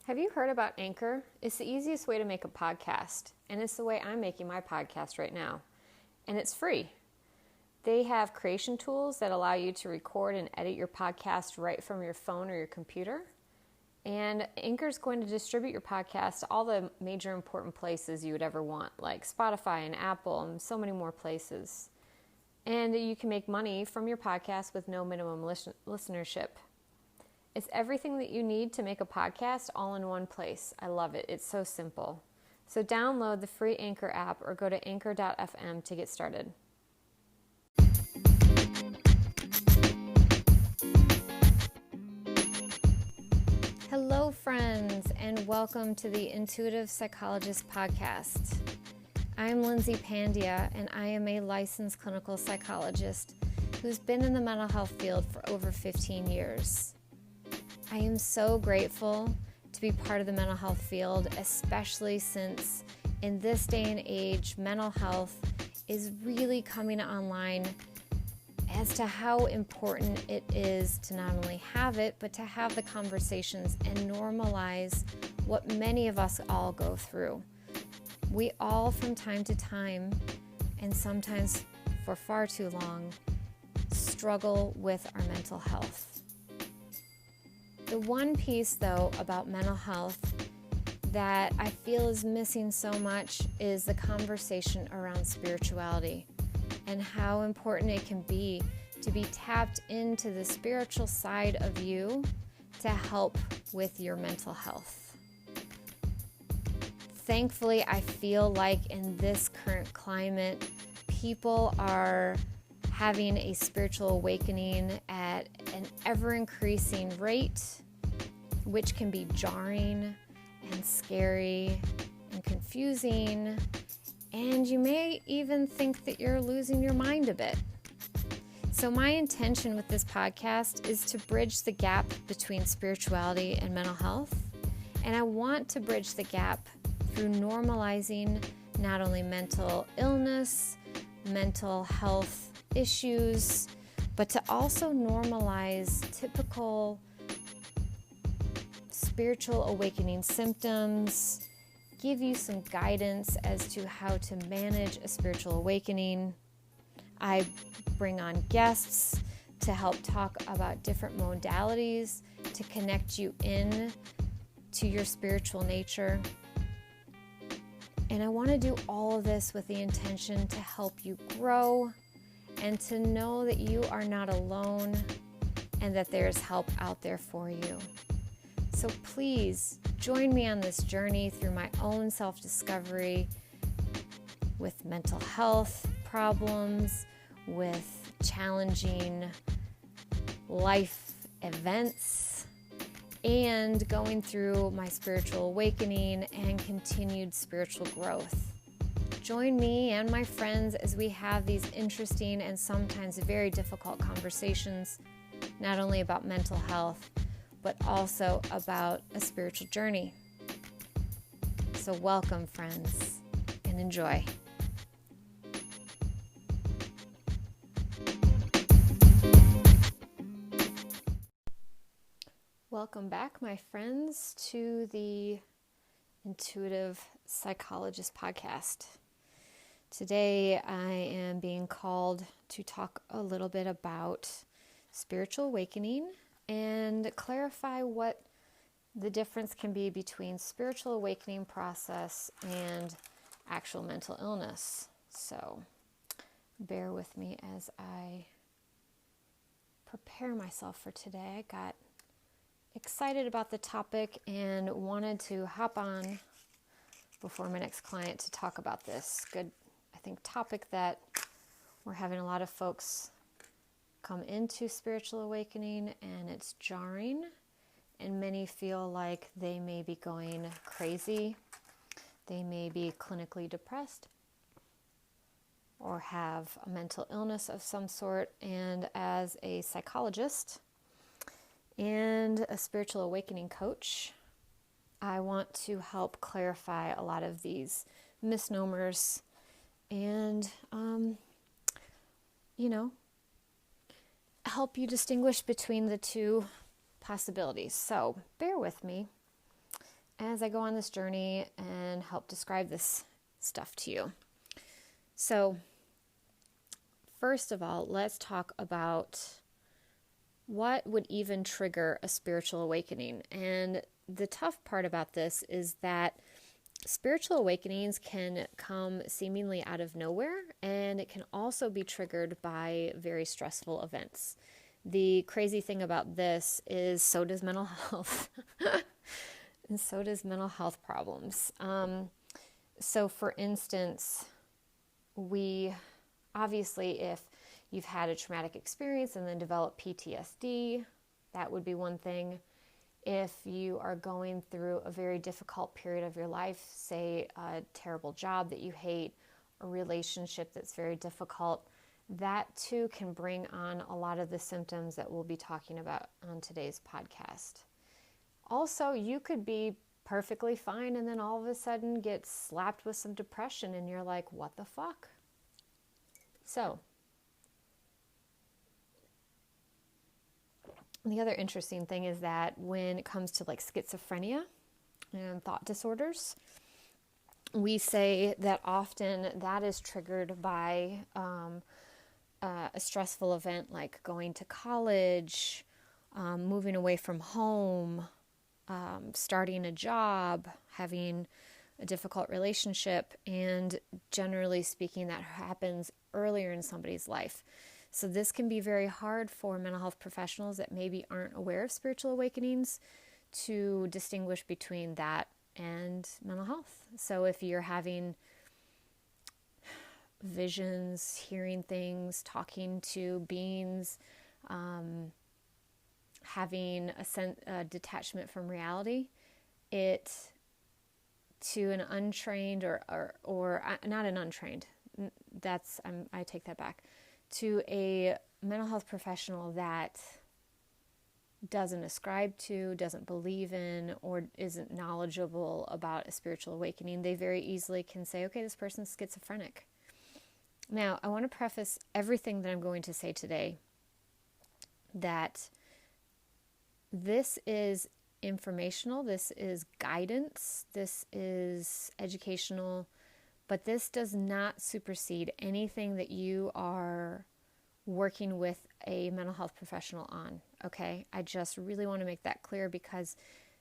Have you heard about Anchor? It's the easiest way to make a podcast, and it's the way I'm making my podcast right now. And it's free. They have creation tools that allow you to record and edit your podcast right from your phone or your computer. And Anchor is going to distribute your podcast to all the major important places you would ever want, like Spotify and Apple and so many more places. And you can make money from your podcast with no minimum listenership. It's everything that you need to make a podcast all in one place. I love it. It's so simple. So download the free Anchor app or go to anchor.fm to get started. Hello, friends, and welcome to the Intuitive Psychologist Podcast. I'm Lindsay Pandya, and I am a licensed clinical psychologist who's been in the mental health field for over 15 years. I am so grateful to be part of the mental health field, especially since in this day and age, mental health is really coming online as to how important it is to not only have it, but to have the conversations and normalize what many of us all go through. We all, from time to time, and sometimes for far too long, struggle with our mental health. The one piece, though, about mental health that I feel is missing so much is the conversation around spirituality and how important it can be to be tapped into the spiritual side of you to help with your mental health. Thankfully, I feel like in this current climate, people are having a spiritual awakening at an ever-increasing rate, which can be jarring and scary and confusing, and you may even think that you're losing your mind a bit. So my intention with this podcast is to bridge the gap between spirituality and mental health, and I want to bridge the gap through normalizing not only mental illness, mental health issues, but to also normalize typical spiritual awakening symptoms, give you some guidance as to how to manage a spiritual awakening. I bring on guests to help talk about different modalities to connect you in to your spiritual nature. And I want to do all of this with the intention to help you grow and to know that you are not alone and that there's help out there for you. So please join me on this journey through my own self-discovery with mental health problems, with challenging life events, and going through my spiritual awakening and continued spiritual growth. Join me and my friends as we have these interesting and sometimes very difficult conversations, not only about mental health, but also about a spiritual journey. So welcome, friends, and enjoy. Welcome back, my friends, to the Intuitive Psychologist Podcast. Today, I am being called to talk a little bit about spiritual awakening and clarify what the difference can be between spiritual awakening process and actual mental illness. So bear with me as I prepare myself for today. I got excited about the topic and wanted to hop on before my next client to talk about this good, I think, topic that we're having a lot of folks come into spiritual awakening, and it's jarring, and many feel like they may be going crazy. They may be clinically depressed or have a mental illness of some sort. And as a psychologist and a spiritual awakening coach, I want to help clarify a lot of these misnomers and, help you distinguish between the two possibilities. So bear with me as I go on this journey and help describe this stuff to you. So, first of all, let's talk about what would even trigger a spiritual awakening. And the tough part about this is that spiritual awakenings can come seemingly out of nowhere, and it can also be triggered by very stressful events. The crazy thing about this is so does mental health, and so does mental health problems. So for instance, we obviously, if you've had a traumatic experience and then develop PTSD, that would be one thing. If you are going through a very difficult period of your life, say a terrible job that you hate, a relationship that's very difficult, that too can bring on a lot of the symptoms that we'll be talking about on today's podcast. Also, you could be perfectly fine and then all of a sudden get slapped with some depression and you're like, what the fuck? So, the other interesting thing is that when it comes to like schizophrenia and thought disorders, we say that often that is triggered by a stressful event like going to college, moving away from home, starting a job, having a difficult relationship, and generally speaking, that happens earlier in somebody's life. So this can be very hard for mental health professionals that maybe aren't aware of spiritual awakenings to distinguish between that and mental health. So if you're having visions, hearing things, talking to beings, having a detachment from reality, it to an untrained or not an untrained, I take that back, to a mental health professional that doesn't ascribe to, doesn't believe in, or isn't knowledgeable about a spiritual awakening, they very easily can say, okay, this person's schizophrenic. Now, I want to preface everything that I'm going to say today that this is informational, this is guidance, this is educational, but this does not supersede anything that you are working with a mental health professional on, okay? I just really want to make that clear because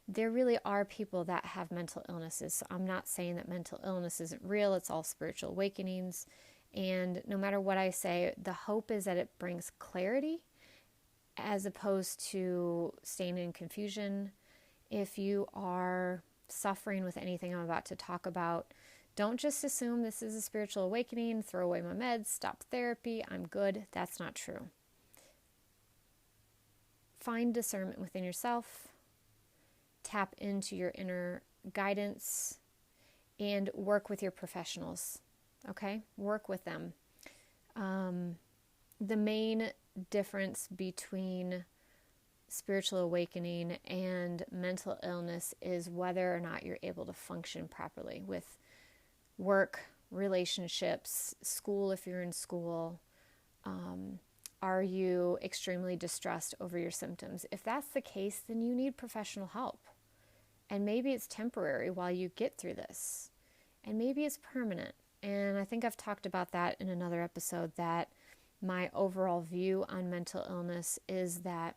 there really are people that have mental illnesses. So I'm not saying that mental illness isn't real, it's all spiritual awakenings. And no matter what I say, the hope is that it brings clarity as opposed to staying in confusion. If you are suffering with anything I'm about to talk about, don't just assume this is a spiritual awakening, throw away my meds, stop therapy, I'm good. That's not true. Find discernment within yourself, tap into your inner guidance, and work with your professionals, okay? Work with them. The main difference between spiritual awakening and mental illness is whether or not you're able to function properly with work, relationships, school if you're in school. Are you extremely distressed over your symptoms? If that's the case, then you need professional help. And maybe it's temporary while you get through this. And maybe it's permanent. And I think I've talked about that in another episode, that my overall view on mental illness is that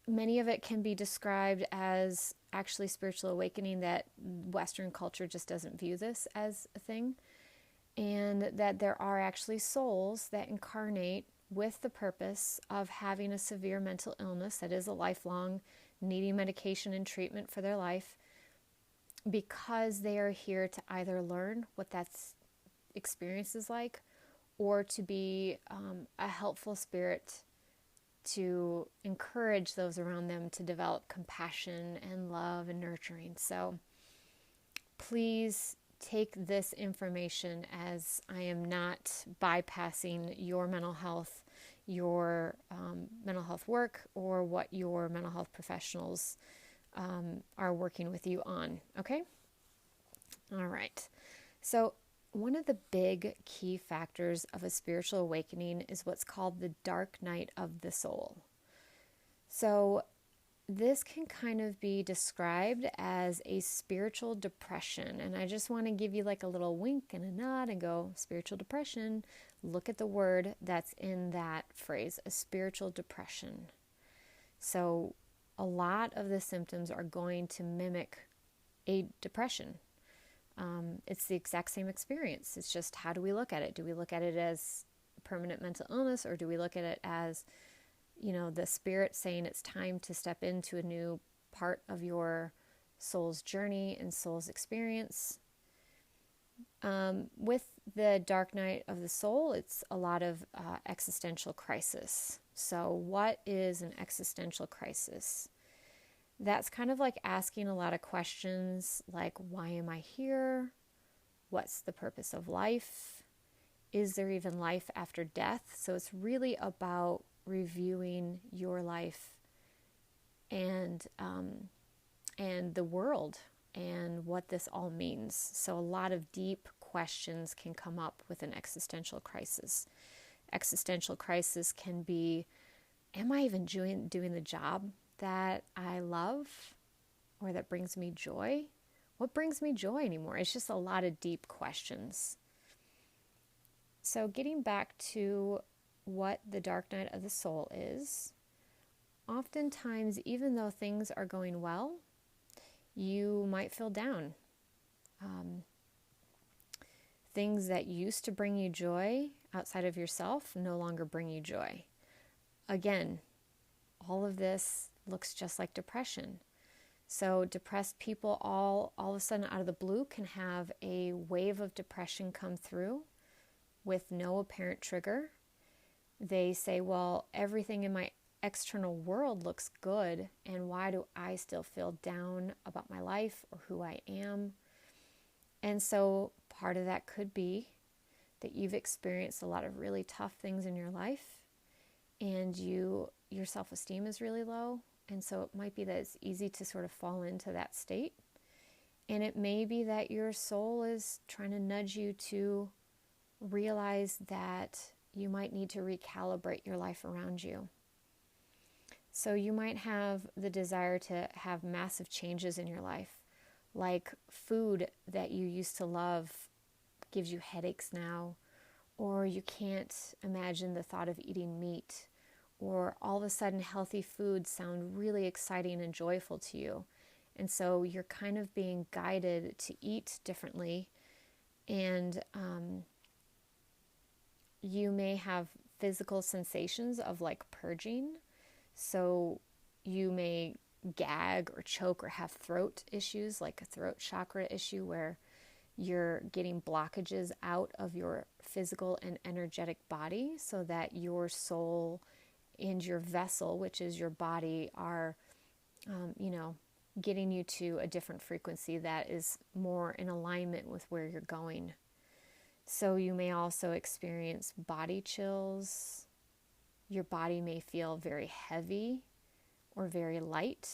many of it can be described as actually spiritual awakening, that Western culture just doesn't view this as a thing, and that there are actually souls that incarnate with the purpose of having a severe mental illness that is a lifelong, needing medication and treatment for their life, because they are here to either learn what that experience is like, or to be a helpful spirit to encourage those around them to develop compassion and love and nurturing. So please take this information as I am not bypassing your mental health, your mental health work, or what your mental health professionals are working with you on. Okay? All right. So one of the big key factors of a spiritual awakening is what's called the dark night of the soul. So this can kind of be described as a spiritual depression. And I just want to give you like a little wink and a nod and go, spiritual depression. Look at the word that's in that phrase, a spiritual depression. So a lot of the symptoms are going to mimic a depression. It's the exact same experience. It's just, how do we look at it? Do we look at it as permanent mental illness, or do we look at it as, the spirit saying it's time to step into a new part of your soul's journey and soul's experience? With the dark night of the soul, it's a lot of existential crisis. So what is an existential crisis? That's kind of like asking a lot of questions like, why am I here? What's the purpose of life? Is there even life after death? So it's really about reviewing your life and the world and what this all means. So a lot of deep questions can come up with an existential crisis. Existential crisis can be, am I even doing the job that I love or that brings me joy? What brings me joy anymore? It's just a lot of deep questions. So getting back to what the dark night of the soul is, oftentimes, even though things are going well, you might feel down. Things that used to bring you joy outside of yourself no longer bring you joy. Again, all of this looks just like depression. So depressed people all of a sudden out of the blue can have a wave of depression come through with no apparent trigger. They say, well, everything in my external world looks good, and why do I still feel down about my life or who I am? And so part of that could be that you've experienced a lot of really tough things in your life, and your self-esteem is really low. And so it might be that it's easy to sort of fall into that state. And it may be that your soul is trying to nudge you to realize that you might need to recalibrate your life around you. So you might have the desire to have massive changes in your life, like food that you used to love gives you headaches now, or you can't imagine the thought of eating meat, or all of a sudden healthy foods sound really exciting and joyful to you. And so you're kind of being guided to eat differently, and you may have physical sensations of like purging. So you may gag or choke or have throat issues, like a throat chakra issue where you're getting blockages out of your physical and energetic body so that your soul and your vessel, which is your body, are, getting you to a different frequency that is more in alignment with where you're going. So you may also experience body chills. Your body may feel very heavy or very light.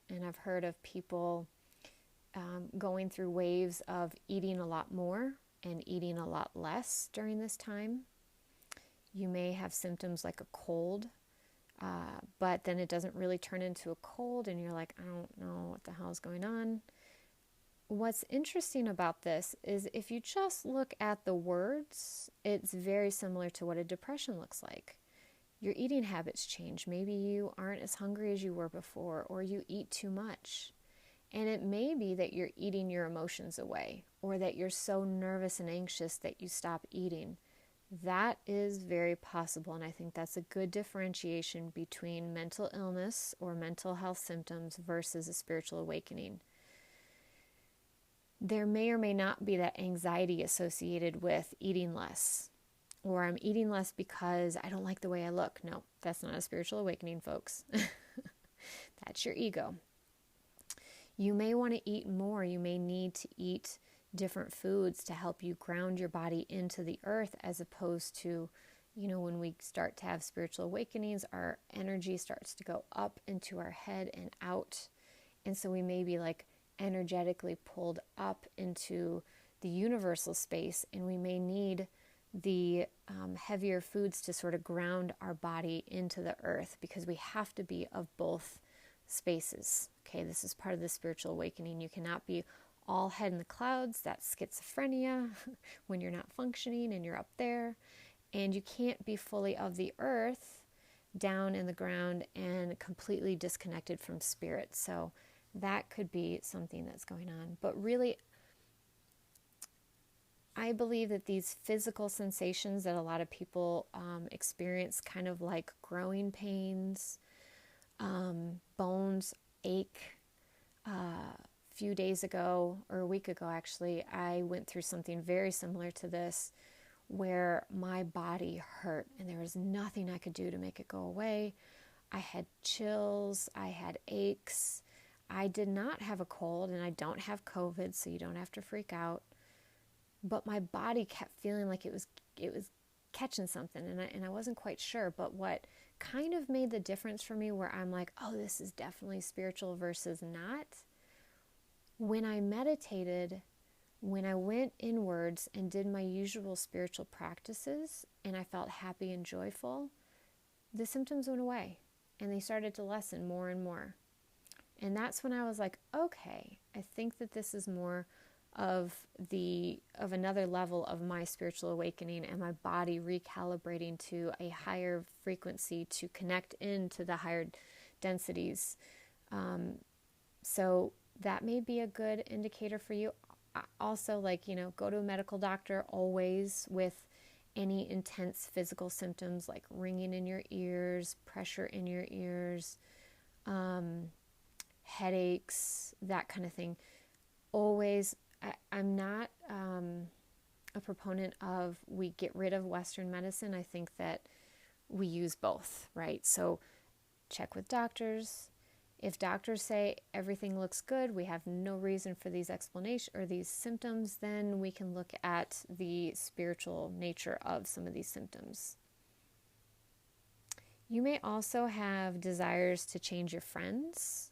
And I've heard of people going through waves of eating a lot more and eating a lot less during this time. You may have symptoms like a cold, but then it doesn't really turn into a cold and you're like, I don't know what the hell is going on. What's interesting about this is if you just look at the words, it's very similar to what a depression looks like. Your eating habits change. Maybe you aren't as hungry as you were before, or you eat too much. And it may be that you're eating your emotions away, or that you're so nervous and anxious that you stop eating. That is very possible, and I think that's a good differentiation between mental illness or mental health symptoms versus a spiritual awakening. There may or may not be that anxiety associated with eating less, or I'm eating less because I don't like the way I look. No, that's not a spiritual awakening, folks. That's your ego. You may want to eat more. You may need to eat different foods to help you ground your body into the earth, as opposed to, when we start to have spiritual awakenings, our energy starts to go up into our head and out. And so we may be like energetically pulled up into the universal space, and we may need the heavier foods to sort of ground our body into the earth, because we have to be of both spaces. Okay, this is part of the spiritual awakening. You cannot be all head in the clouds. That's schizophrenia when you're not functioning and you're up there. And you can't be fully of the earth down in the ground and completely disconnected from spirit. So that could be something that's going on. But really, I believe that these physical sensations that a lot of people experience, kind of like growing pains, bones ache. A few days ago, or a week ago actually, I went through something very similar to this, where my body hurt and there was nothing I could do to make it go away. I had chills, I had aches. I did not have a cold and I don't have COVID, so you don't have to freak out. But my body kept feeling like it was catching something, and I wasn't quite sure. But what kind of made the difference for me, where I'm like, oh, this is definitely spiritual versus not, when I meditated, when I went inwards and did my usual spiritual practices and I felt happy and joyful, the symptoms went away and they started to lessen more and more. And that's when I was like, okay, I think that this is more of another level of my spiritual awakening and my body recalibrating to a higher frequency to connect into the higher densities. So that may be a good indicator for you. Also, go to a medical doctor always with any intense physical symptoms like ringing in your ears, pressure in your ears, headaches, that kind of thing. Always, I'm not a proponent of we get rid of Western medicine. I think that we use both, right? So check with doctors. If doctors say everything looks good, we have no reason for these explanations or these symptoms, then we can look at the spiritual nature of some of these symptoms. You may also have desires to change your friends,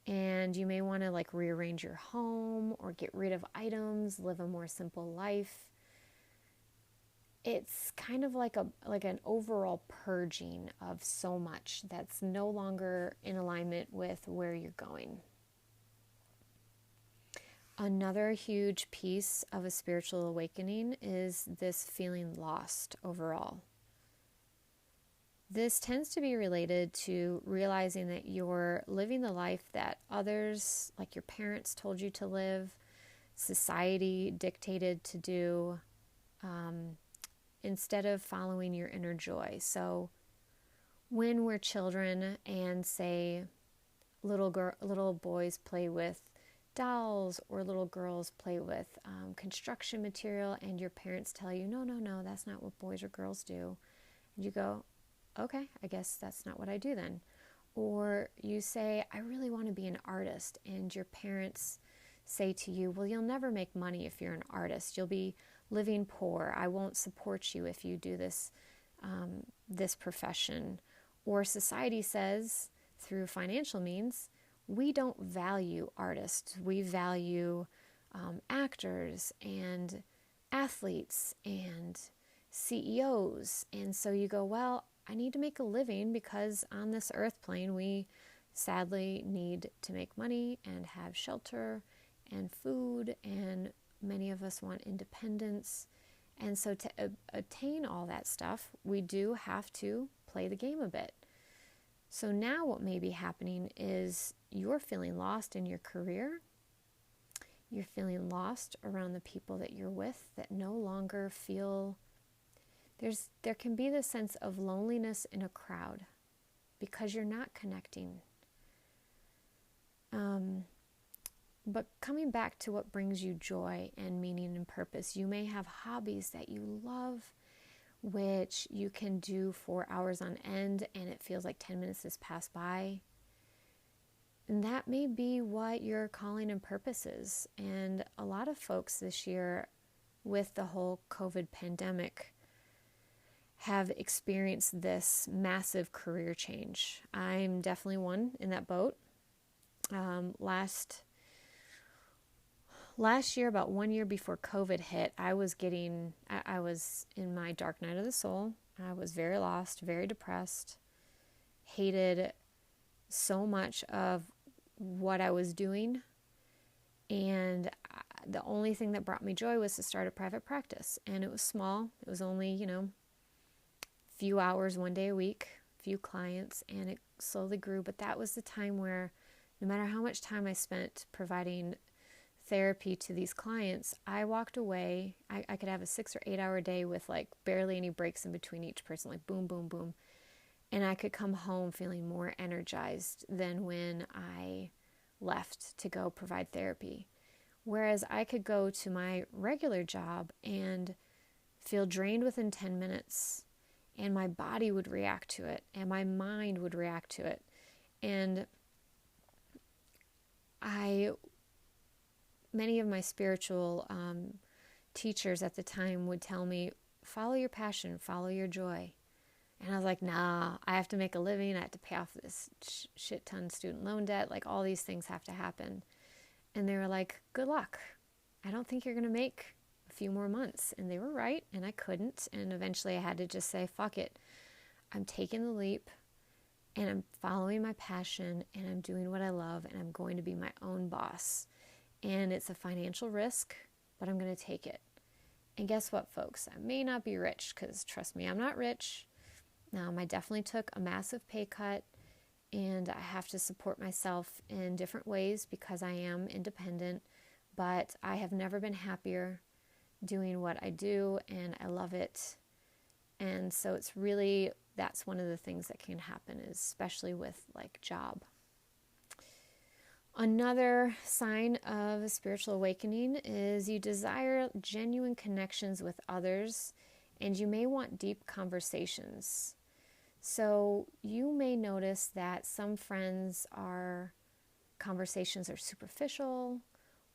and you may want to rearrange your home or get rid of items, live a more simple life. It's kind of like an overall purging of so much that's no longer in alignment with where you're going. Another huge piece of a spiritual awakening is this feeling lost overall. This tends to be related to realizing that you're living the life that others, like your parents, told you to live, society dictated to do, instead of following your inner joy. So when we're children and say little boys play with dolls or little girls play with construction material, and your parents tell you, no, that's not what boys or girls do. And you go, okay, I guess that's not what I do then. Or you say, I really want to be an artist, and your parents say to you, well, you'll never make money if you're an artist. You'll be living poor. I won't support you if you do this profession. Or society says, through financial means, we don't value artists. We value actors and athletes and CEOs. And so you go, well, I need to make a living because on this earth plane, we sadly need to make money and have shelter and food, and many of us want independence. And so to attain all that stuff, we do have to play the game a bit. So now what may be happening is you're feeling lost in your career. You're feeling lost around the people that you're with that no longer feel... There can be this sense of loneliness in a crowd because you're not connecting. But coming back to what brings you joy and meaning and purpose, you may have hobbies that you love, which you can do for hours on end, and it feels like 10 minutes has passed by. And that may be what your calling and purpose is. And a lot of folks this year, with the whole COVID pandemic, have experienced this massive career change. I'm definitely one in that boat. Last year, about 1 year before COVID hit, I was in my dark night of the soul. I was very lost, very depressed, hated so much of what I was doing, and the only thing that brought me joy was to start a private practice. And it was small. It was only, few hours, one day a week, few clients, and it slowly grew. But that was the time where no matter how much time I spent providing therapy to these clients, I walked away. I could have a 6 or 8 hour day with like barely any breaks in between each person, like boom, boom, boom. And I could come home feeling more energized than when I left to go provide therapy. Whereas I could go to my regular job and feel drained within 10 minutes, and my body would react to it, and my mind would react to it. And many of my spiritual teachers at the time would tell me, follow your passion, follow your joy. And I was like, nah, I have to make a living. I have to pay off this shit ton student loan debt. Like, all these things have to happen. And they were like, good luck. I don't think you're going to make a few more months. And they were right, and I couldn't. And eventually I had to just say, fuck it. I'm taking the leap, and I'm following my passion, and I'm doing what I love, and I'm going to be my own boss. And it's a financial risk, but I'm going to take it. And guess what, folks? I may not be rich, because trust me, I'm not rich. I definitely took a massive pay cut, and I have to support myself in different ways because I am independent, but I have never been happier doing what I do, and I love it. And so it's really, that's one of the things that can happen, especially with like job. Another sign of a spiritual awakening is you desire genuine connections with others, and you may want deep conversations. So you may notice that some conversations are superficial,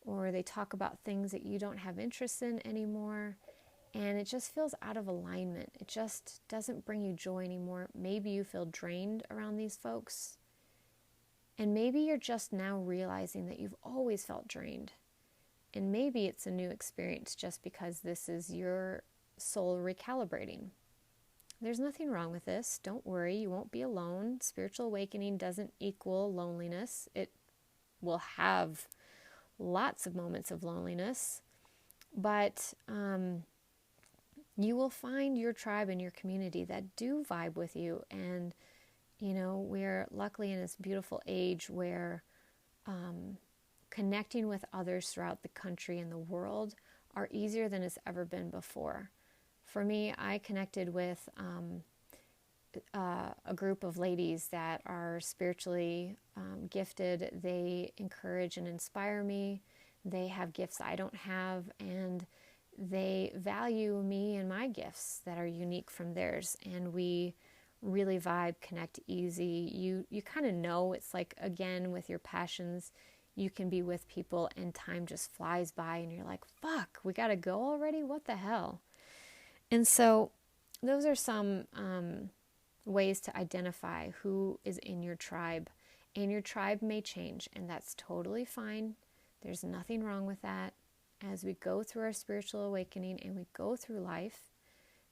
or they talk about things that you don't have interest in anymore, and it just feels out of alignment. It just doesn't bring you joy anymore. Maybe you feel drained around these folks, and maybe you're just now realizing that you've always felt drained, and maybe it's a new experience just because this is your soul recalibrating. There's nothing wrong with this. Don't worry, you won't be alone. Spiritual awakening doesn't equal loneliness. It will have lots of moments of loneliness, but you will find your tribe and your community that do vibe with you. And, we're luckily in this beautiful age where connecting with others throughout the country and the world are easier than it's ever been before. For me, I connected with a group of ladies that are spiritually gifted. They encourage and inspire me. They have gifts I don't have, and they value me and my gifts that are unique from theirs. And we really vibe, connect easy. You kind of know, it's like, again, with your passions, you can be with people and time just flies by and you're like, fuck, we got to go already? What the hell? And so those are some ways to identify who is in your tribe. And your tribe may change, and that's totally fine. There's nothing wrong with that. As we go through our spiritual awakening and we go through life,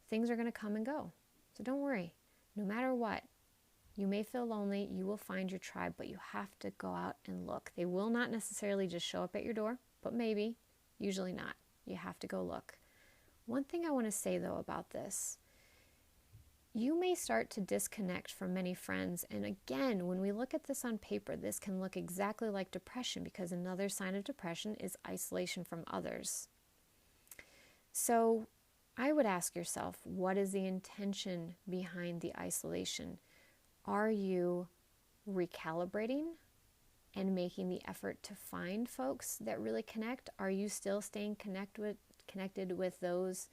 things are going to come and go. So don't worry. No matter what, you may feel lonely, you will find your tribe, but you have to go out and look. They will not necessarily just show up at your door, but maybe, usually not. You have to go look. One thing I want to say, though, about this, you may start to disconnect from many friends. And again, when we look at this on paper, this can look exactly like depression, because another sign of depression is isolation from others. So I would ask yourself, what is the intention behind the isolation? Are you recalibrating and making the effort to find folks that really connect? Are you still staying connected with those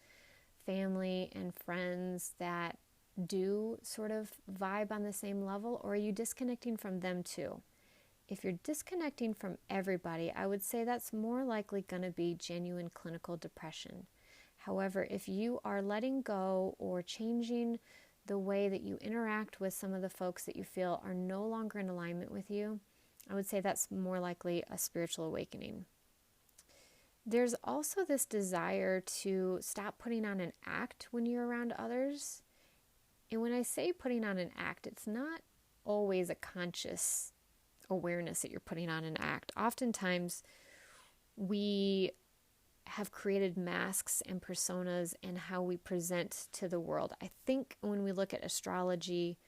family and friends that do sort of vibe on the same level, or are you disconnecting from them too? If you're disconnecting from everybody, I would say that's more likely going to be genuine clinical depression. However, if you are letting go or changing the way that you interact with some of the folks that you feel are no longer in alignment with you, I would say that's more likely a spiritual awakening. There's also this desire to stop putting on an act when you're around others. And when I say putting on an act, it's not always a conscious awareness that you're putting on an act. Oftentimes, we have created masks and personas and how we present to the world. I think when we look at astrology,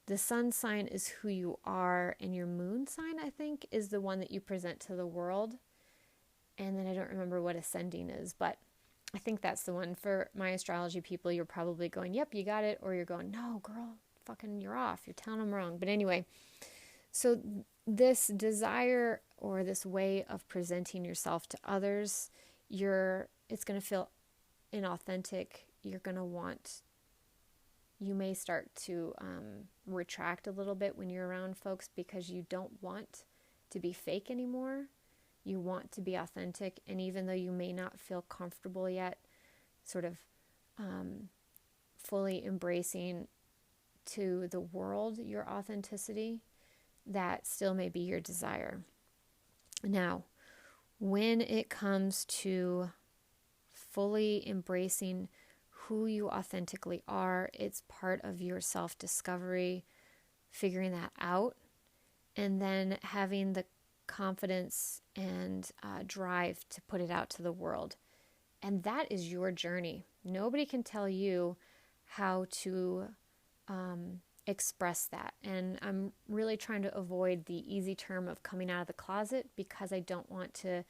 the sun sign is who you are, and your moon sign, I think, is the one that you present to the world. And then I don't remember what ascending is, but I think that's the one. For my astrology people, you're probably going, yep, you got it. Or you're going, no, girl, fucking you're off. You're telling them wrong. But anyway, so this desire or this way of presenting yourself to others, it's going to feel inauthentic. You're going to want, you may start to retract a little bit when you're around folks because you don't want to be fake anymore. You want to be authentic. And even though you may not feel comfortable yet, sort of fully embracing to the world your authenticity, that still may be your desire. Now, when it comes to fully embracing who you authentically are, it's part of your self-discovery, figuring that out, and then having the confidence and drive to put it out to the world. And that is your journey. Nobody can tell you how to express that. And I'm really trying to avoid the easy term of coming out of the closet because I don't want to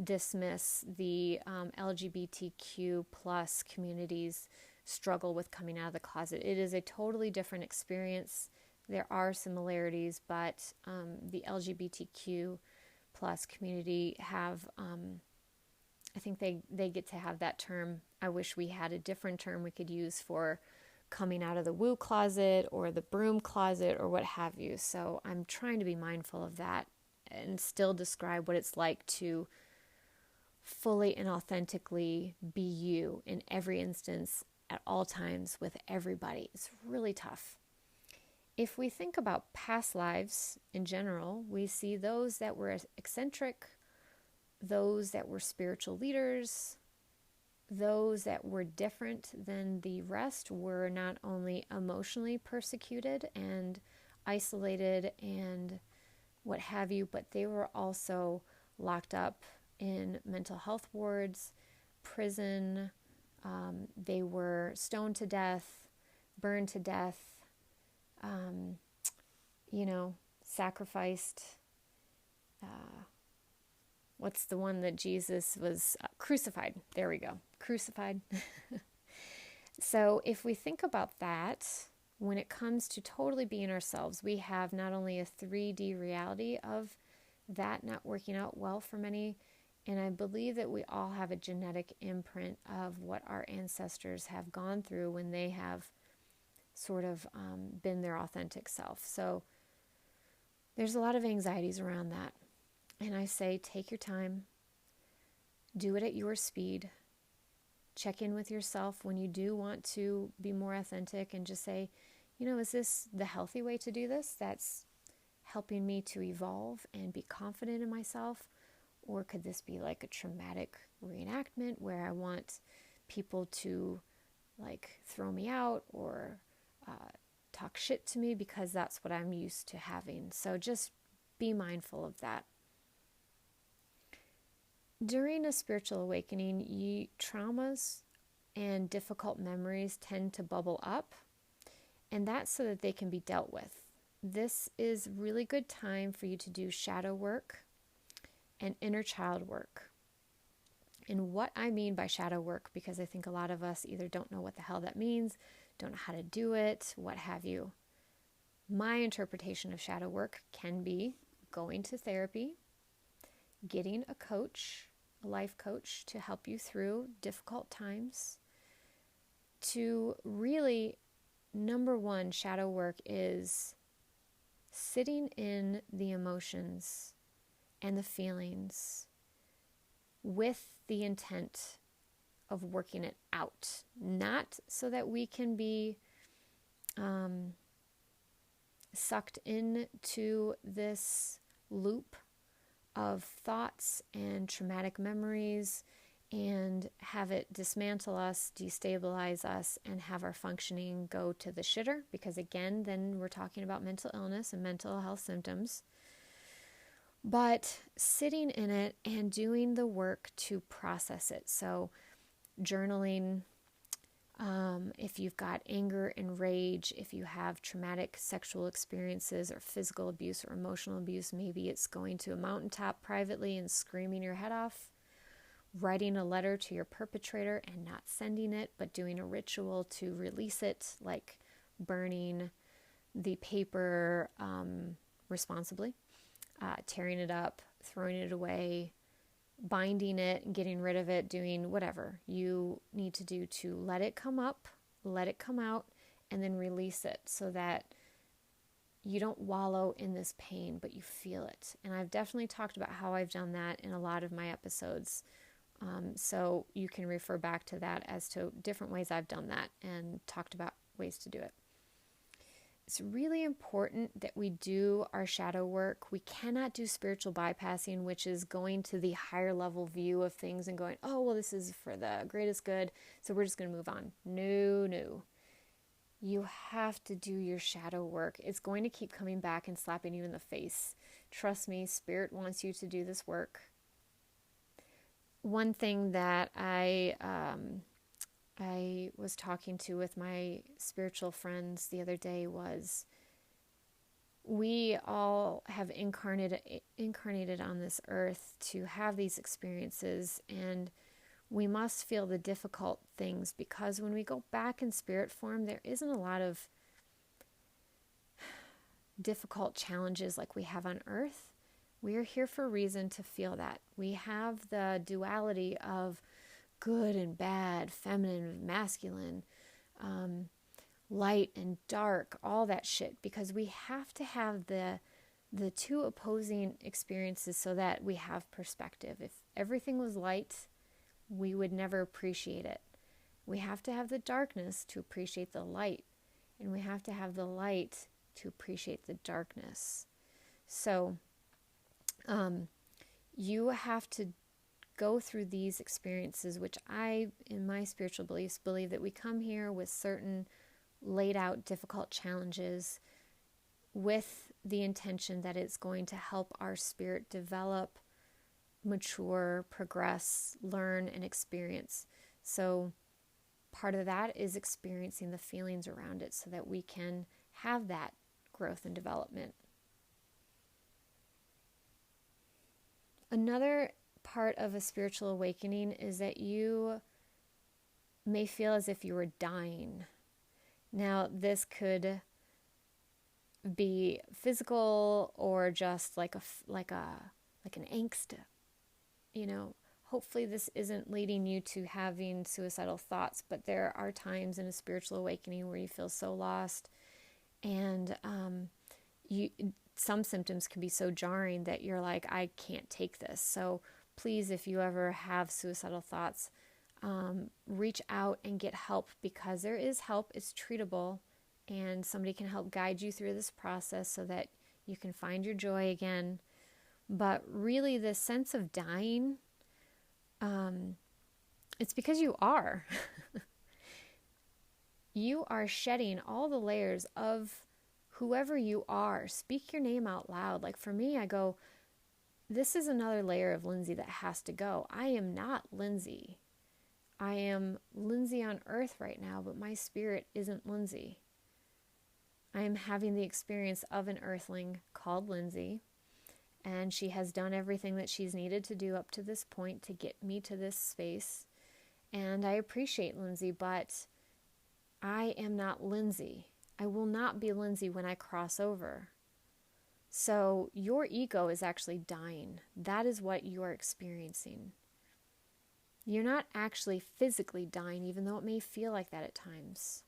dismiss the LGBTQ plus community's struggle with coming out of the closet. It is a totally different experience. There are similarities, but the LGBTQ plus community have, I think they get to have that term. I wish we had a different term we could use for coming out of the woo closet or the broom closet or what have you. So I'm trying to be mindful of that and still describe what it's like to fully and authentically be you in every instance at all times with everybody. It's really tough. If we think about past lives in general, we see those that were eccentric, those that were spiritual leaders, those that were different than the rest were not only emotionally persecuted and isolated and what have you, but they were also locked up in mental health wards, prison. They were stoned to death, burned to death, sacrificed. What's the one that Jesus was crucified? There we go. Crucified. So if we think about that, when it comes to totally being ourselves, we have not only a 3D reality of that not working out well for many, and I believe that we all have a genetic imprint of what our ancestors have gone through when they have sort of been their authentic self. So there's a lot of anxieties around that. And I say, take your time, do it at your speed, check in with yourself when you do want to be more authentic and just say, is this the healthy way to do this? That's helping me to evolve and be confident in myself? Or could this be like a traumatic reenactment where I want people to throw me out or talk shit to me because that's what I'm used to having? So just be mindful of that. During a spiritual awakening, traumas and difficult memories tend to bubble up, and that's so that they can be dealt with. This is really good time for you to do shadow work and inner child work. And what I mean by shadow work, because I think a lot of us either don't know what the hell that means, don't know how to do it, what have you. My interpretation of shadow work can be going to therapy, getting a coach, a life coach to help you through difficult times. To really, number one, shadow work is sitting in the emotions and the feelings with the intent of working it out, not so that we can be sucked into this loop of thoughts and traumatic memories and have it dismantle us, destabilize us, and have our functioning go to the shitter. Because again, then we're talking about mental illness and mental health symptoms. But sitting in it and doing the work to process it. So journaling, if you've got anger and rage, if you have traumatic sexual experiences or physical abuse or emotional abuse, maybe it's going to a mountaintop privately and screaming your head off, writing a letter to your perpetrator and not sending it, but doing a ritual to release it, like burning the paper responsibly, tearing it up, throwing it away, binding it, getting rid of it, doing whatever you need to do to let it come up, let it come out, and then release it so that you don't wallow in this pain, but you feel it. And I've definitely talked about how I've done that in a lot of my episodes. So you can refer back to that as to different ways I've done that and talked about ways to do it. It's really important that we do our shadow work. We cannot do spiritual bypassing, which is going to the higher level view of things and going, oh, well, this is for the greatest good, so we're just going to move on. No. You have to do your shadow work. It's going to keep coming back and slapping you in the face. Trust me, Spirit wants you to do this work. One thing that I was talking to with my spiritual friends the other day was we all have incarnated on this earth to have these experiences, and we must feel the difficult things, because when we go back in spirit form, there isn't a lot of difficult challenges like we have on earth. We are here for a reason to feel that. We have the duality of good and bad, feminine and masculine, light and dark, all that shit, because we have to have the two opposing experiences so that we have perspective. If everything was light, we would never appreciate it. We have to have the darkness to appreciate the light, and we have to have the light to appreciate the darkness. So you have to go through these experiences, which I, in my spiritual beliefs, believe that we come here with certain laid out difficult challenges with the intention that it's going to help our spirit develop, mature, progress, learn, and experience. So part of that is experiencing the feelings around it so that we can have that growth and development. Another part of a spiritual awakening is that you may feel as if you were dying. Now, this could be physical or just like an angst. Hopefully this isn't leading you to having suicidal thoughts, but there are times in a spiritual awakening where you feel so lost, and some symptoms can be so jarring that you're like, I can't take this. So please, if you ever have suicidal thoughts, reach out and get help, because there is help. It's treatable, and somebody can help guide you through this process so that you can find your joy again. But really, the sense of dying, it's because you are. You are shedding all the layers of whoever you are. Speak your name out loud. Like for me, I go, this is another layer of Lindsay that has to go. I am not Lindsay. I am Lindsay on earth right now, but my spirit isn't Lindsay. I am having the experience of an earthling called Lindsay, and she has done everything that she's needed to do up to this point to get me to this space. And I appreciate Lindsay, but I am not Lindsay. I will not be Lindsay when I cross over. So your ego is actually dying. That is what you are experiencing. You're not actually physically dying, even though it may feel like that at times.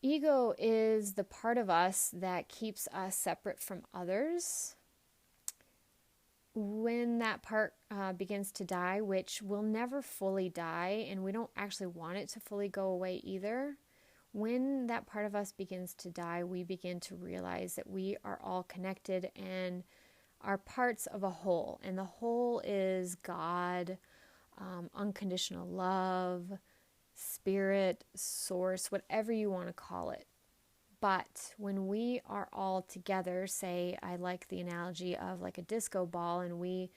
Ego is the part of us that keeps us separate from others. When that part begins to die, which will never fully die, and we don't actually want it to fully go away either, when that part of us begins to die, we begin to realize that we are all connected, and are parts of a whole, and the whole is God, unconditional love, spirit, source, whatever you want to call it. But when we are all together, say, I like the analogy of like a disco ball, and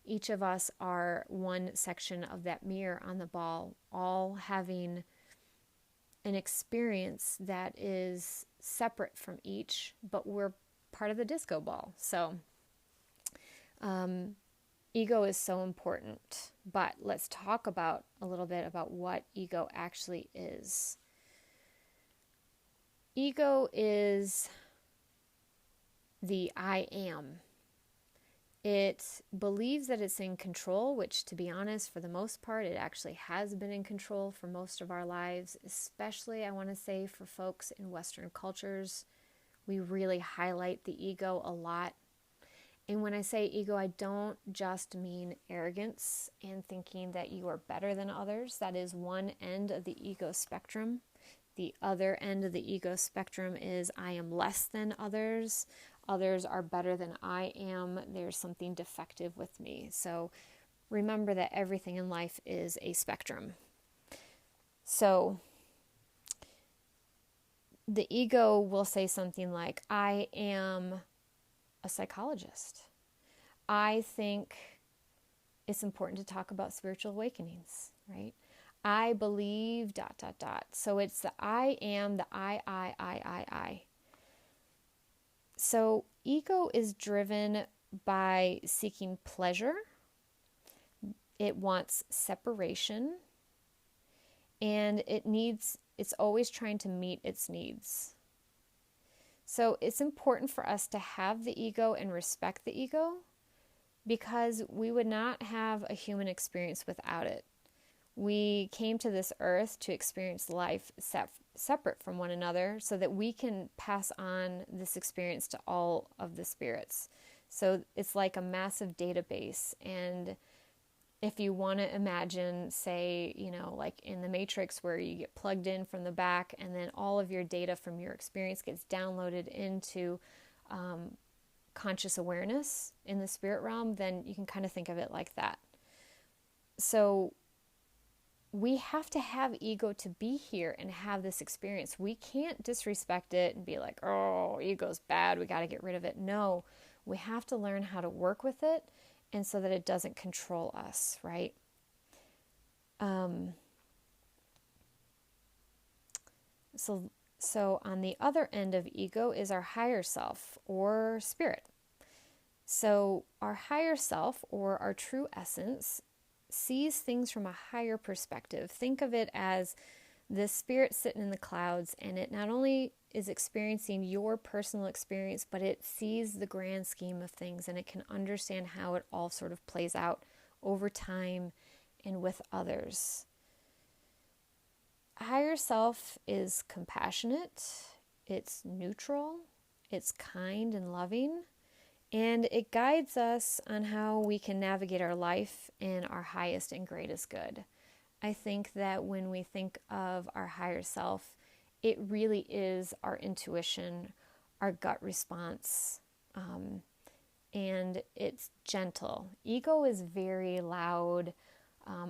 each of us are one section of that mirror on the ball, all having an experience that is separate from each, but we're part of the disco ball. So ego is so important, but let's talk about a little bit about what ego actually is. Ego is the I am. It believes that it's in control, which, to be honest, for the most part, it actually has been in control for most of our lives, especially, I want to say, for folks in Western cultures. We really highlight the ego a lot. And when I say ego, I don't just mean arrogance and thinking that you are better than others. That is one end of the ego spectrum. The other end of the ego spectrum is I am less than others. Others are better than I am. There's something defective with me. So remember that everything in life is a spectrum. So the ego will say something like, I am a psychologist. I think it's important to talk about spiritual awakenings, right? I believe ... So it's the I am, the I. So ego is driven by seeking pleasure. It wants separation, and it's always trying to meet its needs. So it's important for us to have the ego and respect the ego, because we would not have a human experience without it. We came to this earth to experience life separate from one another so that we can pass on this experience to all of the spirits. So it's like a massive database. And if you want to imagine, say, like in the Matrix, where you get plugged in from the back and then all of your data from your experience gets downloaded into conscious awareness in the spirit realm, then you can kind of think of it like that. So we have to have ego to be here and have this experience. We can't disrespect it and be like, oh, ego's bad, we got to get rid of it. No, we have to learn how to work with it, and so that it doesn't control us, right? So on the other end of ego is our higher self or spirit. So our higher self or our true essence sees things from a higher perspective. Think of it as the spirit sitting in the clouds, and it not only is experiencing your personal experience, but it sees the grand scheme of things, and it can understand how it all sort of plays out over time and with others. Higher self is compassionate, it's neutral, it's kind and loving, and it guides us on how we can navigate our life in our highest and greatest good. I think that when we think of our higher self, it really is our intuition, our gut response, and it's gentle. Ego is very loud,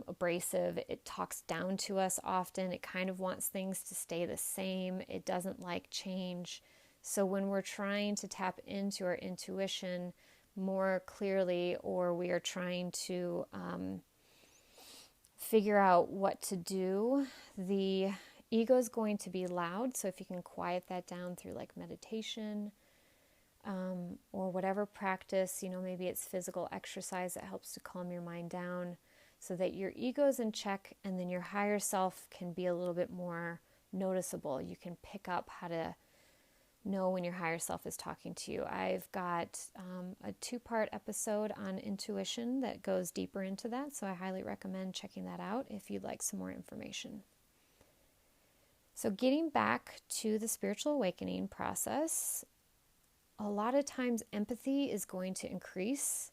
abrasive. It talks down to us often. It kind of wants things to stay the same. It doesn't like change. So when we're trying to tap into our intuition more clearly, or we are trying to figure out what to do, the ego is going to be loud. So if you can quiet that down through like meditation or whatever practice, maybe it's physical exercise that helps to calm your mind down so that your ego is in check, and then your higher self can be a little bit more noticeable. You can pick up how to know when your higher self is talking to you. I've got a 2-part episode on intuition that goes deeper into that, so I highly recommend checking that out if you'd like some more information. So getting back to the spiritual awakening process, a lot of times empathy is going to increase.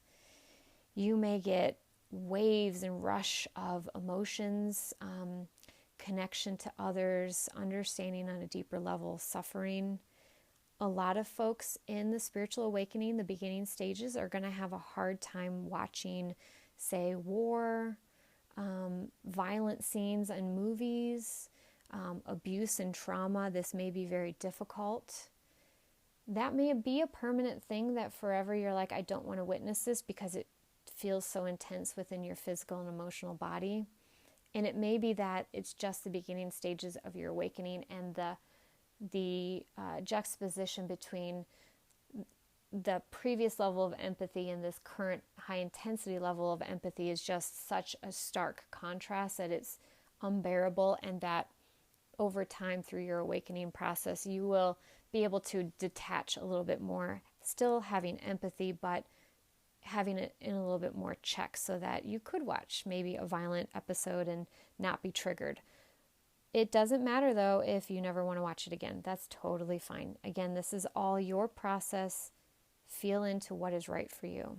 You may get waves and rush of emotions, connection to others, understanding on a deeper level, suffering. A lot of folks in the spiritual awakening, the beginning stages, are going to have a hard time watching, say, war, violent scenes in movies, abuse and trauma. This may be very difficult. That may be a permanent thing that forever you're like, I don't want to witness this because it feels so intense within your physical and emotional body. And it may be that it's just the beginning stages of your awakening, and the juxtaposition between the previous level of empathy and this current high intensity level of empathy is just such a stark contrast that it's unbearable, and that over time through your awakening process you will be able to detach a little bit more, still having empathy but having it in a little bit more check, so that you could watch maybe a violent episode and not be triggered. It doesn't matter though if you never want to watch it again. That's totally fine. Again, this is all your process. Feel into what is right for you.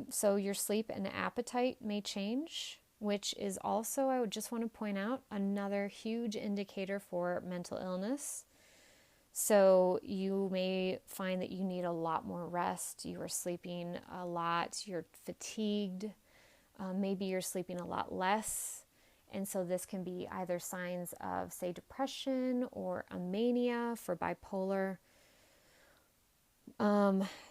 So your sleep and appetite may change, which is also, I would just want to point out, another huge indicator for mental illness. So you may find that you need a lot more rest. You are sleeping a lot. You're fatigued. Maybe you're sleeping a lot less. And so this can be either signs of, say, depression or a mania for bipolar.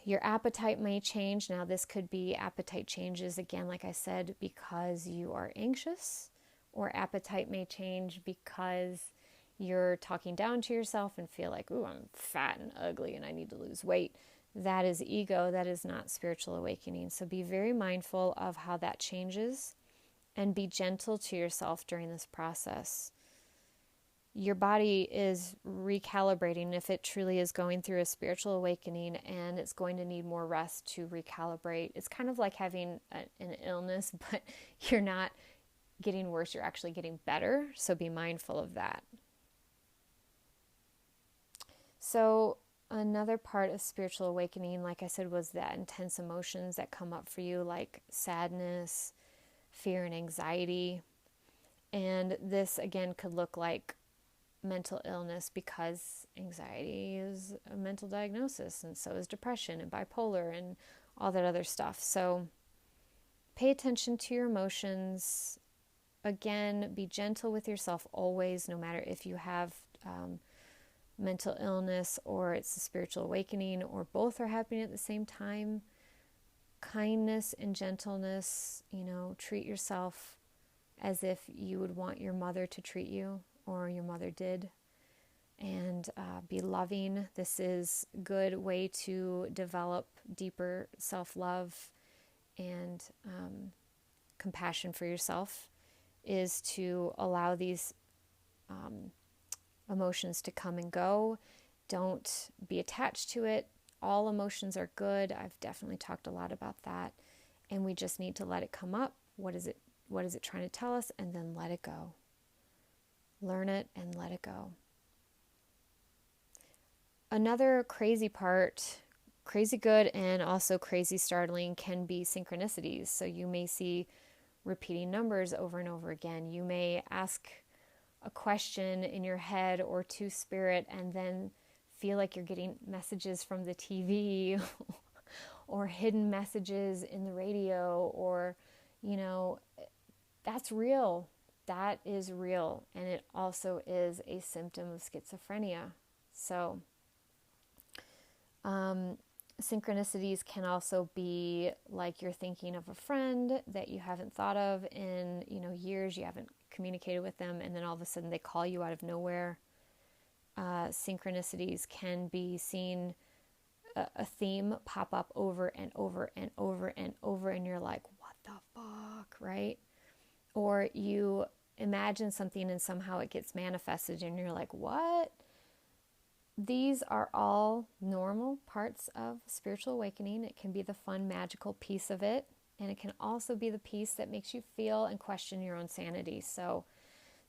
Your appetite may change. Now, this could be appetite changes, again, like I said, because you are anxious, or appetite may change because you're talking down to yourself and feel like, ooh, I'm fat and ugly and I need to lose weight. That is ego. That is not spiritual awakening. So be very mindful of how that changes and be gentle to yourself during this process. Your body is recalibrating if it truly is going through a spiritual awakening, and it's going to need more rest to recalibrate. It's kind of like having an illness, but you're not getting worse, you're actually getting better. So be mindful of that. So another part of spiritual awakening, like I said, was that intense emotions that come up for you, like sadness, fear, and anxiety. And this, again, could look like mental illness, because anxiety is a mental diagnosis, and so is depression and bipolar and all that other stuff. So pay attention to your emotions. Again, be gentle with yourself always, no matter if you have mental illness or it's a spiritual awakening or both are happening at the same time. Kindness and gentleness, treat yourself as if you would want your mother to treat you, or your mother did, and be loving. This is a good way to develop deeper self-love and compassion for yourself, is to allow these emotions to come and go. Don't be attached to it. All emotions are good. I've definitely talked a lot about that, and we just need to let it come up. What is it trying to tell us? And then let it go. Learn it and let it go. Another crazy part, crazy good and also crazy startling, can be synchronicities. So you may see repeating numbers over and over again. You may ask a question in your head or to spirit and then feel like you're getting messages from the TV or hidden messages in the radio, or, that's real. That is real, and it also is a symptom of schizophrenia. So, synchronicities can also be like you're thinking of a friend that you haven't thought of in, years. You haven't communicated with them, and then all of a sudden they call you out of nowhere. Synchronicities can be seeing a theme pop up over and over and over and over, and you're like, what the fuck, right? Or you imagine something and somehow it gets manifested and you're like, what? These are all normal parts of spiritual awakening. It can be the fun, magical piece of it, and it can also be the piece that makes you feel and question your own sanity. So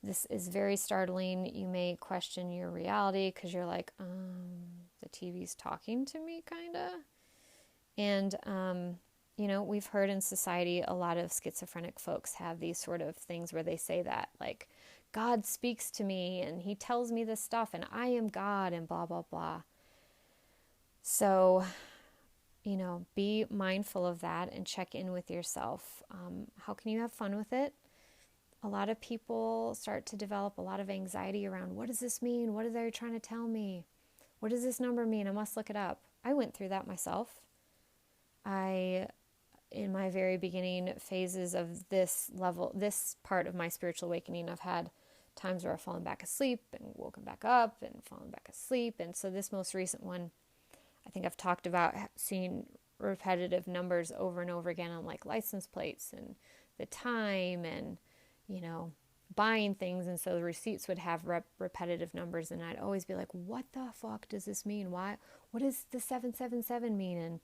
this is very startling. You may question your reality because you're like, the TV's talking to me, kind of. And we've heard in society a lot of schizophrenic folks have these sort of things where they say that, like, God speaks to me and he tells me this stuff and I am God and blah, blah, blah. So, be mindful of that and check in with yourself. How can you have fun with it? A lot of people start to develop a lot of anxiety around, what does this mean? What are they trying to tell me? What does this number mean? I must look it up. I went through that myself. In my very beginning phases of this part of my spiritual awakening, I've had times where I've fallen back asleep and woken back up and fallen back asleep. And so this most recent one, I think I've talked about seeing repetitive numbers over and over again on like license plates and the time and, buying things. And so the receipts would have repetitive numbers. And I'd always be like, what the fuck does this mean? What does the 777 mean?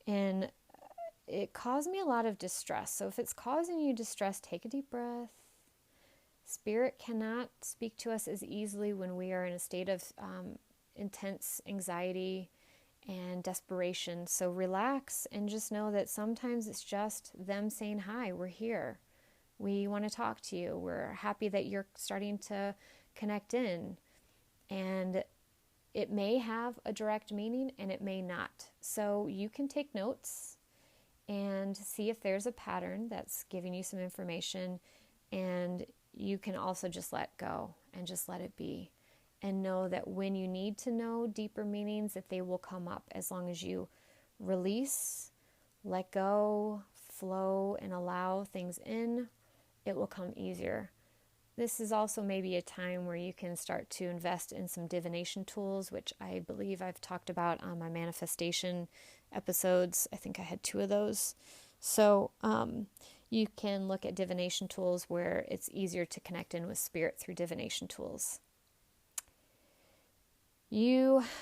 And it caused me a lot of distress. So if it's causing you distress, take a deep breath. Spirit cannot speak to us as easily when we are in a state of intense anxiety and desperation. So relax and just know that sometimes it's just them saying, hi, we're here. We want to talk to you. We're happy that you're starting to connect in. And it may have a direct meaning and it may not. So you can take notes and see if there's a pattern that's giving you some information, and you can also just let go and just let it be, and know that when you need to know deeper meanings, that they will come up as long as you release, let go, flow, and allow things in. It will come easier. This is also maybe a time where you can start to invest in some divination tools, which I believe I've talked about on my manifestation episodes. I think I had 2 of those. So you can look at divination tools where it's easier to connect in with spirit through divination tools.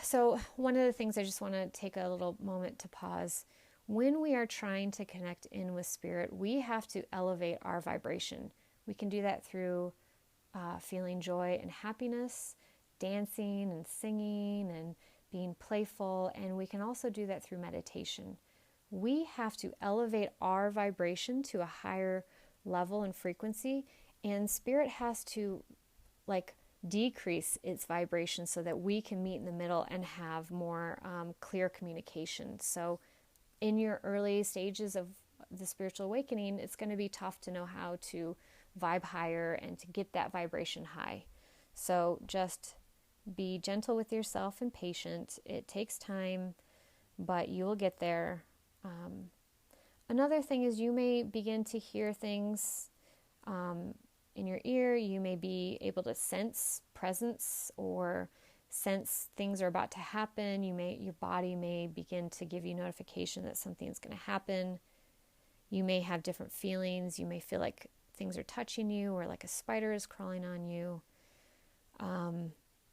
So one of the things I just want to take a little moment to pause. When we are trying to connect in with spirit, we have to elevate our vibration. We can do that through feeling joy and happiness, dancing and singing and being playful, and we can also do that through meditation. We have to elevate our vibration to a higher level and frequency, and spirit has to decrease its vibration so that we can meet in the middle and have more clear communication. So in your early stages of the spiritual awakening, it's going to be tough to know how to vibe higher and to get that vibration high. So just be gentle with yourself and patient. It takes time, but you will get there. Another thing is you may begin to hear things in your ear. You may be able to sense presence or sense things are about to happen. Your body may begin to give you notification that something is going to happen. You may have different feelings. You may feel like things are touching you or like a spider is crawling on you.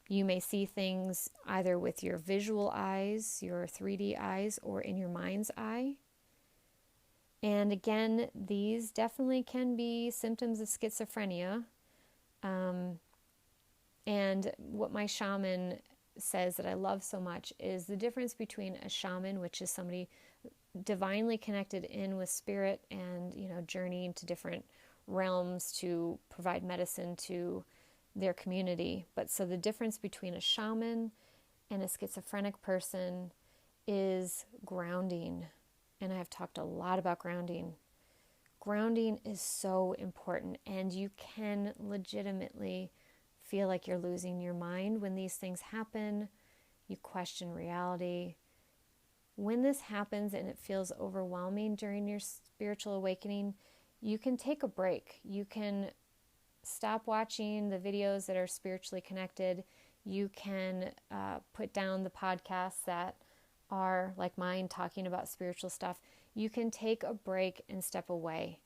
You may see things either with your visual eyes, your 3D eyes, or in your mind's eye. And again, these definitely can be symptoms of schizophrenia. And what my shaman says that I love so much is the difference between a shaman, which is somebody divinely connected in with spirit and, journeying to different realms to provide medicine to their community. But so the difference between a shaman and a schizophrenic person is grounding. And I've talked a lot about grounding. Grounding is so important, and you can legitimately feel like you're losing your mind when these things happen. You question reality. When this happens and it feels overwhelming during your spiritual awakening, you can take a break. You can stop watching the videos that are spiritually connected. You can put down the podcasts that are like mine talking about spiritual stuff. You can take a break and step away,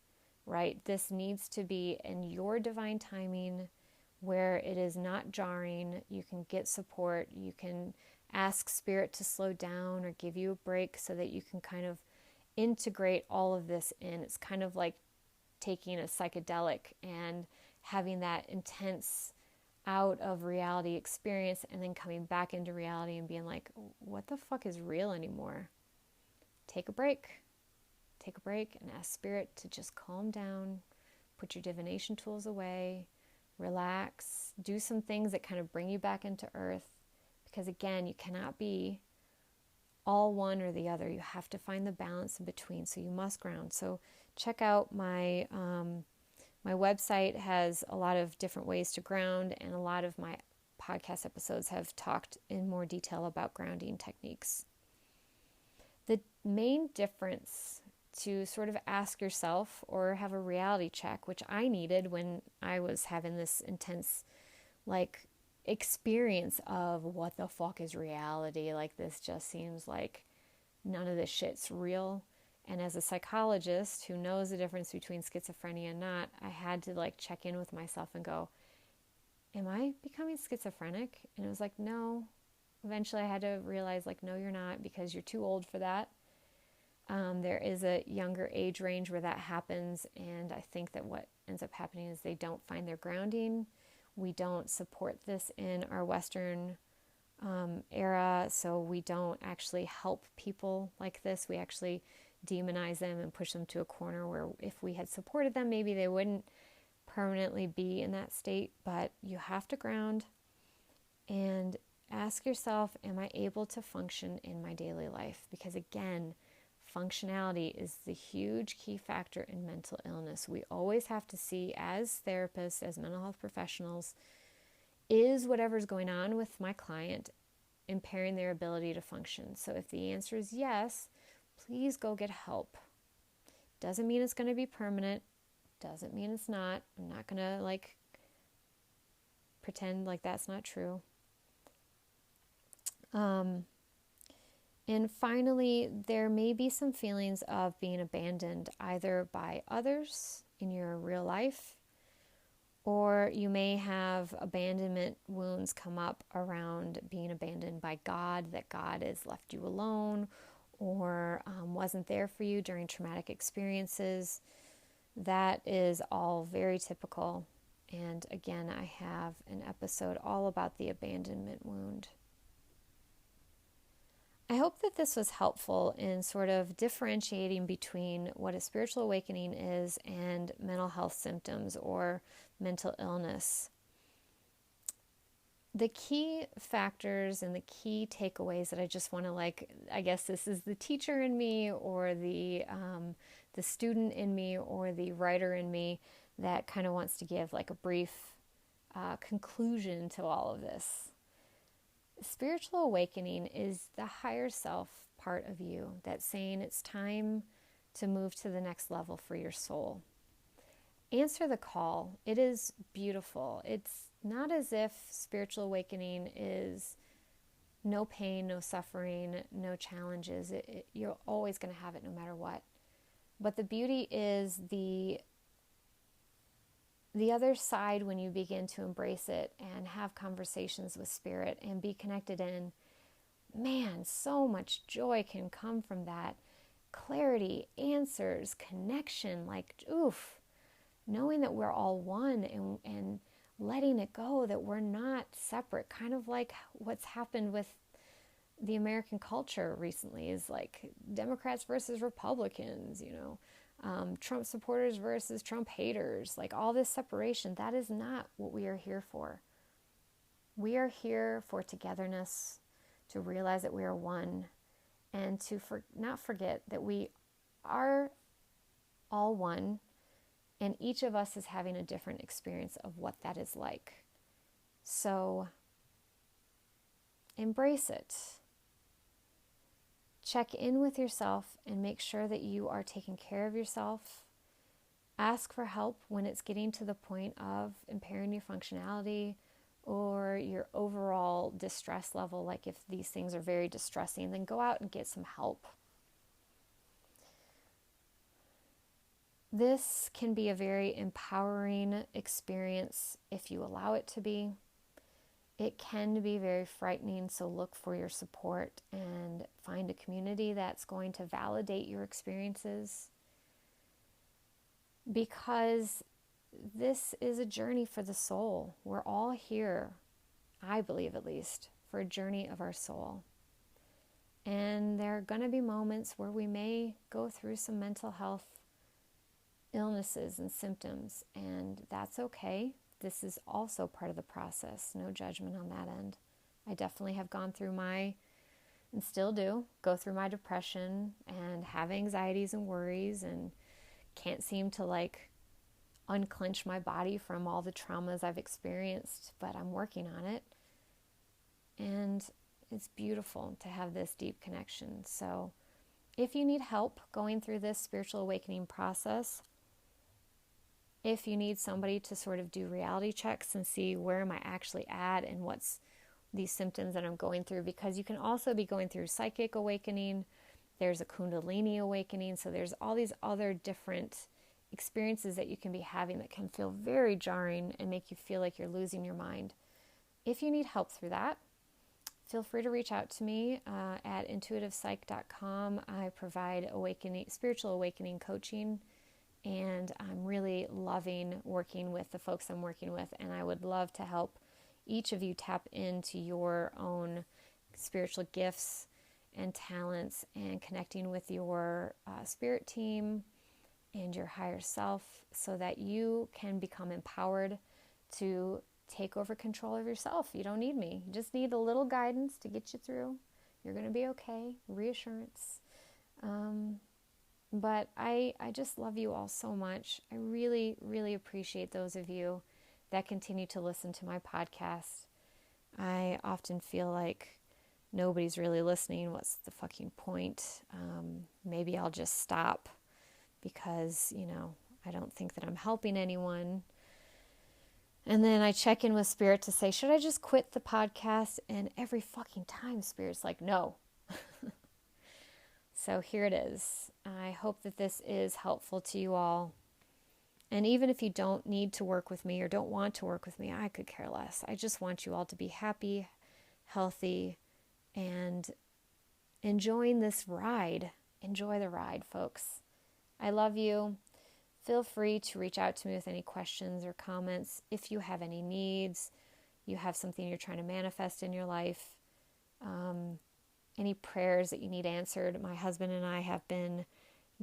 right? This needs to be in your divine timing where it is not jarring. You can get support. You can ask spirit to slow down or give you a break so that you can kind of integrate all of this in. It's kind of like taking a psychedelic and having that intense out of reality experience and then coming back into reality and being like, what the fuck is real anymore? Take a break. take a break and ask Spirit to just calm down, put your divination tools away, relax, do some things that kind of bring you back into earth. Because again, you cannot be all one or the other. You have to find the balance in between. So you must ground. So check out my my website has a lot of different ways to ground, and a lot of my podcast episodes have talked in more detail about grounding techniques. The main difference to sort of ask yourself or have a reality check, which I needed when I was having this intense like experience of what the fuck is reality? Like, this just seems like none of this shit's real. And as a psychologist who knows the difference between schizophrenia and not, I had to like check in with myself and go, am I becoming schizophrenic? And it was like, no. Eventually I had to realize, like, no, you're not, because you're too old for that. There is a younger age range where that happens, and I think that what ends up happening is they don't find their grounding. We don't support this in our Western era, so we don't actually help people like this. We actually demonize them and push them to a corner where if we had supported them, maybe they wouldn't permanently be in that state. But you have to ground and ask yourself, am I able to function in my daily life? Because again, functionality is the huge key factor in mental illness. We always have to see, as therapists, as mental health professionals, is whatever's going on with my client impairing their ability to function? So if the answer is yes, please go get help. Doesn't mean it's going to be permanent. Doesn't mean it's not. I'm not going to like pretend like that's not true. And finally, there may be some feelings of being abandoned either by others in your real life, or you may have abandonment wounds come up around being abandoned by God, that God has left you alone or wasn't there for you during traumatic experiences. That is all very typical. And again, I have an episode all about the abandonment wound. I hope that this was helpful in sort of differentiating between what a spiritual awakening is and mental health symptoms or mental illness. The key factors and the key takeaways that I just want to I guess this is the teacher in me or the student in me or the writer in me that kind of wants to give like a brief conclusion to all of this. Spiritual awakening is the higher self part of you that's saying it's time to move to the next level for your soul. Answer the call. It is beautiful. It's not as if spiritual awakening is no pain, no suffering, no challenges. You're always going to have it no matter what. But the beauty is the other side when you begin to embrace it and have conversations with Spirit and be connected in. Man, so much joy can come from that. Clarity, answers, connection, like, oof. Knowing that we're all one and letting it go, that we're not separate, kind of like what's happened with the American culture recently is like Democrats versus Republicans, Trump supporters versus Trump haters, like all this separation. That is not what we are here for. We are here for togetherness, to realize that we are one, and to not forget that we are all one. And each of us is having a different experience of what that is like. So embrace it. Check in with yourself and make sure that you are taking care of yourself. Ask for help when it's getting to the point of impairing your functionality or your overall distress level. Like if these things are very distressing, then go out and get some help. This can be a very empowering experience if you allow it to be. It can be very frightening, so look for your support and find a community that's going to validate your experiences, because this is a journey for the soul. We're all here, I believe at least, for a journey of our soul. And there are going to be moments where we may go through some mental health illnesses and symptoms, and that's okay. This is also part of the process. No judgment on that end. I definitely have gone through and still do, go through my depression and have anxieties and worries and can't seem to unclench my body from all the traumas I've experienced, but I'm working on it. And it's beautiful to have this deep connection. So if you need help going through this spiritual awakening process, if you need somebody to sort of do reality checks and see where am I actually at and what's these symptoms that I'm going through, because you can also be going through psychic awakening, there's a Kundalini awakening, so there's all these other different experiences that you can be having that can feel very jarring and make you feel like you're losing your mind. If you need help through that, feel free to reach out to me at intuitivepsych.com. I provide spiritual awakening coaching, and I'm really loving working with the folks I'm working with, and I would love to help each of you tap into your own spiritual gifts and talents and connecting with your spirit team and your higher self so that you can become empowered to take over control of yourself. You don't need me. You just need a little guidance to get you through. You're going to be okay. Reassurance. But I just love you all so much. I really, really appreciate those of you that continue to listen to my podcast. I often feel like nobody's really listening. What's the fucking point? Maybe I'll just stop because, I don't think that I'm helping anyone. And then I check in with Spirit to say, should I just quit the podcast? And every fucking time Spirit's like, no. So here it is. I hope that this is helpful to you all. And even if you don't need to work with me or don't want to work with me, I could care less. I just want you all to be happy, healthy, and enjoying this ride. Enjoy the ride, folks. I love you. Feel free to reach out to me with any questions or comments. If you have any needs, you have something you're trying to manifest in your life, any prayers that you need answered. My husband and I have been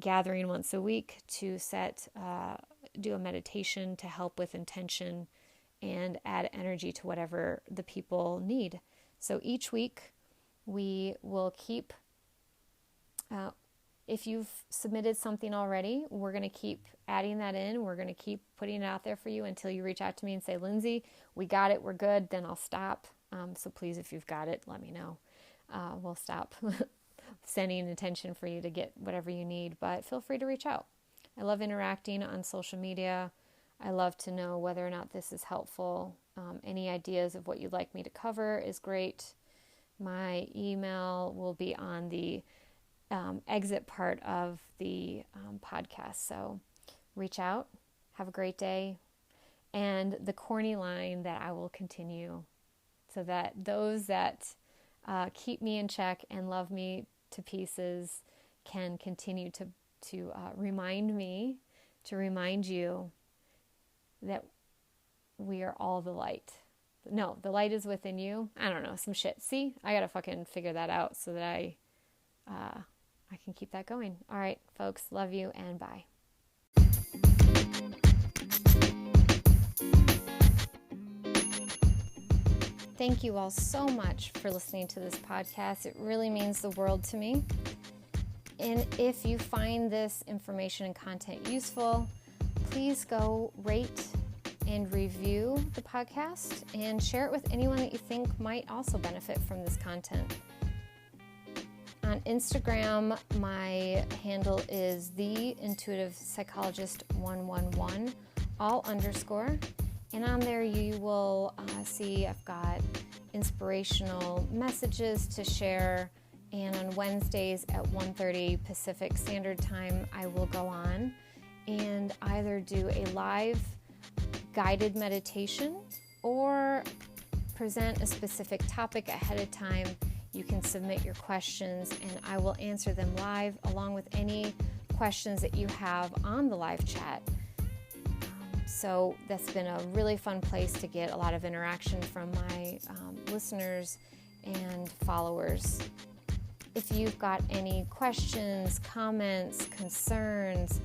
gathering once a week to do a meditation to help with intention and add energy to whatever the people need. So each week we will keep, if you've submitted something already, we're going to keep adding that in. We're going to keep putting it out there for you until you reach out to me and say, Lindsay, we got it, we're good, then I'll stop. So please, if you've got it, let me know. We'll stop sending attention for you to get whatever you need, but feel free to reach out. I love interacting on social media. I love to know whether or not this is helpful. Any ideas of what you'd like me to cover is great. My email will be on the exit part of the podcast. So reach out. Have a great day. And the corny line that I will continue so that those that keep me in check and love me to pieces can continue to remind me, to remind you that we are all the light. No, the light is within you. I don't know, some shit. See, I gotta fucking figure that out so that I can keep that going. All right, folks, love you and bye. Thank you all so much for listening to this podcast. It really means the world to me. And if you find this information and content useful, please go rate and review the podcast and share it with anyone that you think might also benefit from this content. On Instagram, my handle is the Intuitive Psychologist 111, all underscore. And on there you will see I've got inspirational messages to share. And on Wednesdays at 1:30 Pacific Standard Time, I will go on and either do a live guided meditation or present a specific topic ahead of time. You can submit your questions and I will answer them live along with any questions that you have on the live chat. So that's been a really fun place to get a lot of interaction from my listeners and followers. If you've got any questions, comments, concerns,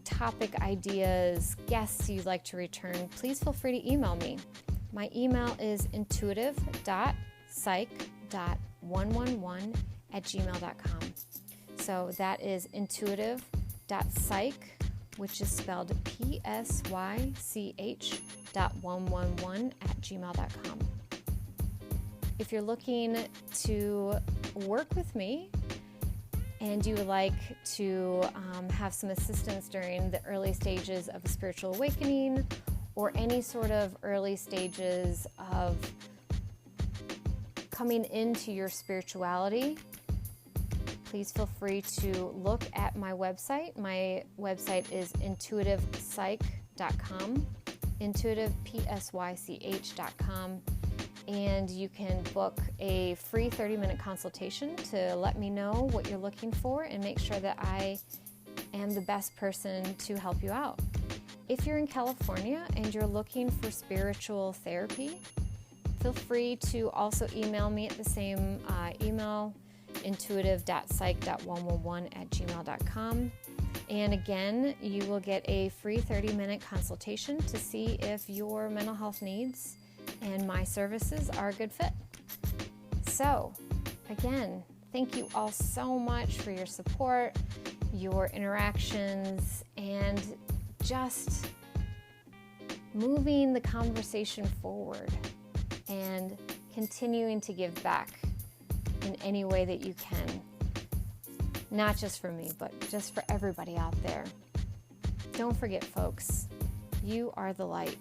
topic ideas, guests you'd like to return, please feel free to email me. My email is intuitive.psych.111@gmail.com. So that is intuitive.psych, which is spelled psych.111@gmail.com. If you're looking to work with me and you would like to have some assistance during the early stages of a spiritual awakening or any sort of early stages of coming into your spirituality, please feel free to look at my website. My website is intuitivepsych.com, intuitivepsych.com, and you can book a free 30-minute consultation to let me know what you're looking for and make sure that I am the best person to help you out. If you're in California and you're looking for spiritual therapy, feel free to also email me at the same email, intuitive.psych.111@gmail.com. And again, you will get a free 30-minute consultation to see if your mental health needs and my services are a good fit. So, again, thank you all so much for your support, your interactions, and just moving the conversation forward and continuing to give back in any way that you can. Not just for me, but just for everybody out there. Don't forget, folks, you are the light.